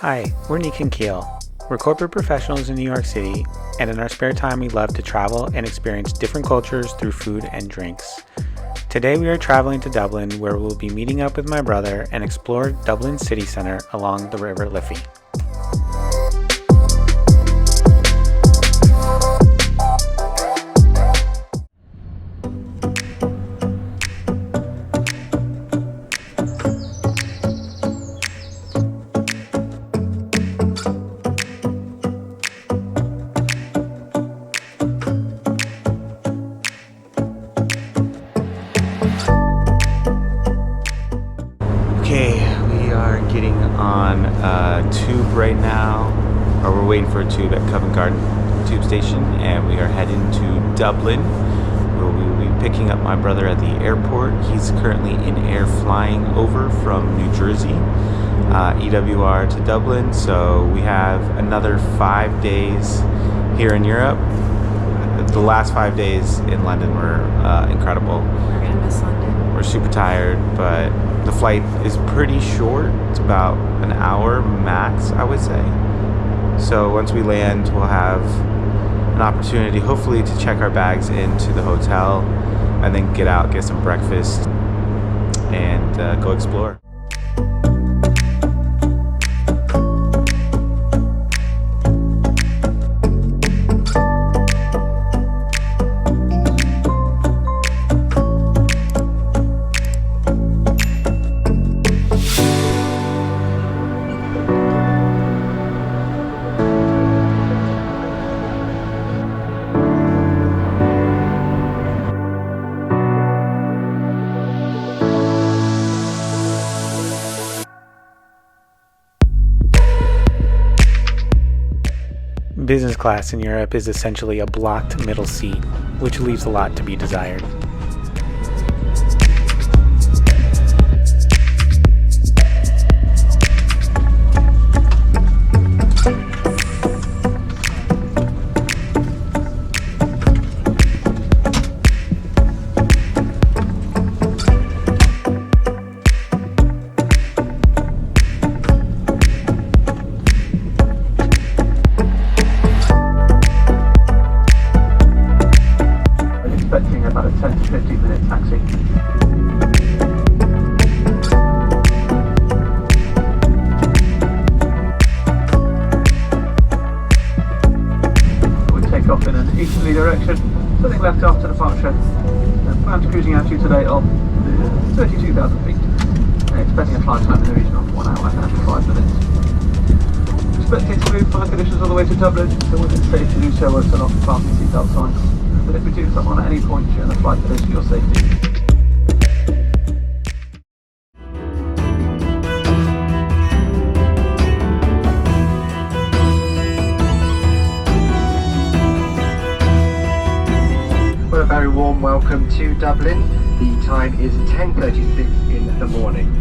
Hi, we're Nick and Keel. We're corporate professionals in New York City, and in our spare time we love to travel and experience different cultures through food and drinks. Today we are traveling to Dublin, where we'll be meeting up with my brother and explore Dublin city centre along the River Liffey. Okay, we are getting on a tube right now, or we're waiting for a tube at Covent Garden tube station, and we are heading to Dublin, where we will be picking up my brother at the airport. He's currently in air flying over from New Jersey, EWR to Dublin, so we have another 5 days here in Europe. The last 5 days in London were incredible. We're gonna miss London. We're super tired, but the flight is pretty short. It's about an hour max, I would say. So once we land, we'll have an opportunity, hopefully, to check our bags into the hotel and then get out, get some breakfast, and go explore. Business class in Europe is essentially a blocked middle seat, which leaves a lot to be desired. Expecting about a 10 to 15 minute taxi. We take off in an easterly direction, turning left after departure, and plan to cruising altitude today of 32,000 feet. Expecting a flight time in the region of 1 hour and 5 minutes. Expecting smooth flight conditions all the way to Dublin, so when it's safe to do so, we'll turn off the fasten seatbelt signs. But if we do something at any point during the flight, that is for your safety. Well, a very warm welcome to Dublin. The time is 10:36 in the morning.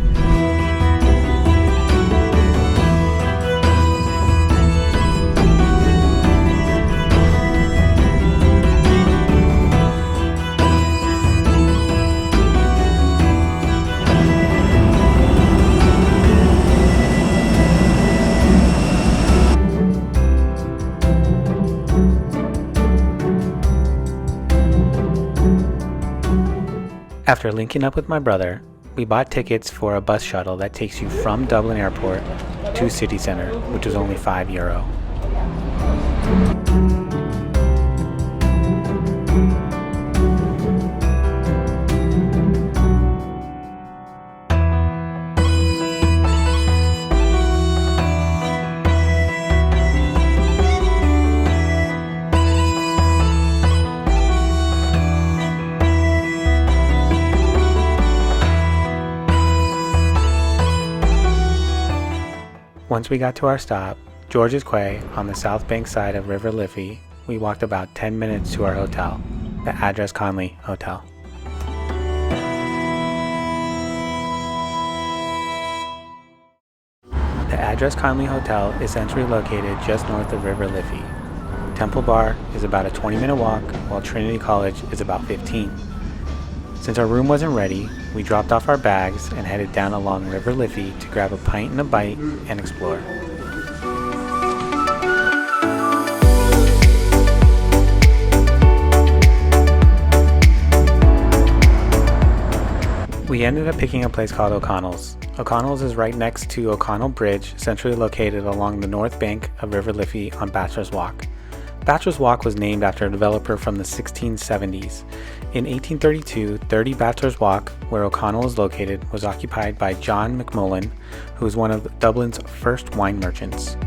After linking up with my brother, we bought tickets for a bus shuttle that takes you from Dublin Airport to city centre, which was only €5. Once we got to our stop, George's Quay, on the south bank side of River Liffey, we walked about 10 minutes to our hotel, the Address Conley Hotel. The Address Conley Hotel is centrally located just north of River Liffey. Temple Bar is about a 20-minute walk, while Trinity College is about 15. Since our room wasn't ready, we dropped off our bags and headed down along River Liffey to grab a pint and a bite and explore. We ended up picking a place called O'Connell's. O'Connell's is right next to O'Connell Bridge, centrally located along the north bank of River Liffey on Bachelor's Walk. Bachelor's Walk was named after a developer from the 1670s. In 1832, 30 Bachelor's Walk, where O'Connell is located, was occupied by John McMullen, who was one of Dublin's first wine merchants.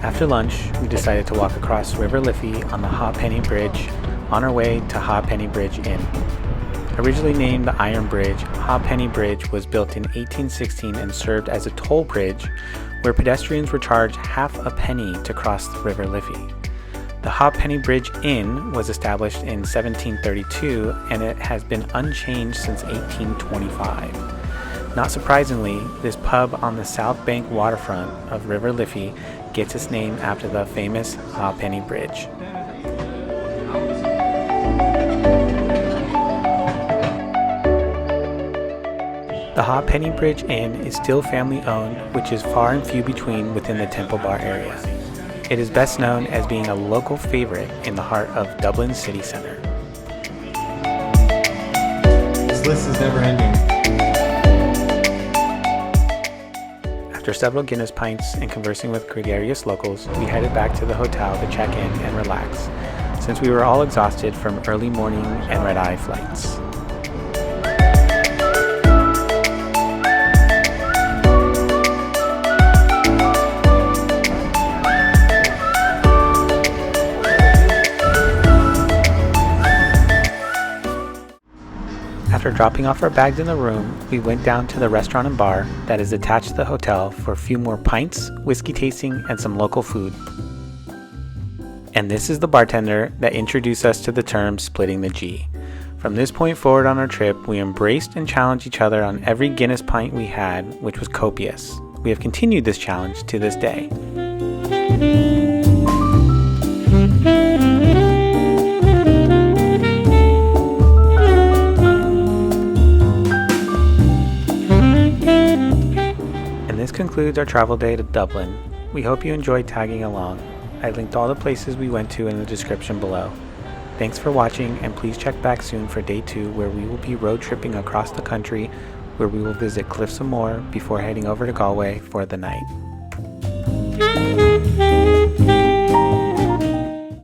After lunch, we decided to walk across River Liffey on the Ha'penny Bridge on our way to Ha'penny Bridge Inn. Originally named the Iron Bridge, Ha'penny Bridge was built in 1816 and served as a toll bridge where pedestrians were charged half a penny to cross the River Liffey. The Ha'penny Bridge Inn was established in 1732 and it has been unchanged since 1825. Not surprisingly, this pub on the south bank waterfront of River Liffey gets its name after the famous Ha'penny Bridge. The Ha'penny Bridge Inn is still family owned, which is far and few between within the Temple Bar area. It is best known as being a local favorite in the heart of Dublin city centre. This list is never ending. After several Guinness pints and conversing with gregarious locals, we headed back to the hotel to check in and relax, since we were all exhausted from early morning and red-eye flights. After dropping off our bags in the room, we went down to the restaurant and bar that is attached to the hotel for a few more pints, whiskey tasting, and some local food. And this is the bartender that introduced us to the term splitting the G. From this point forward on our trip, we embraced and challenged each other on every Guinness pint we had, which was copious. We have continued this challenge to this day. This concludes our travel day to Dublin. We hope you enjoyed tagging along. I linked all the places we went to in the description below. Thanks for watching, and please check back soon for day 2, where we will be road tripping across the country, where we will visit Cliffs of Moher before heading over to Galway for the night.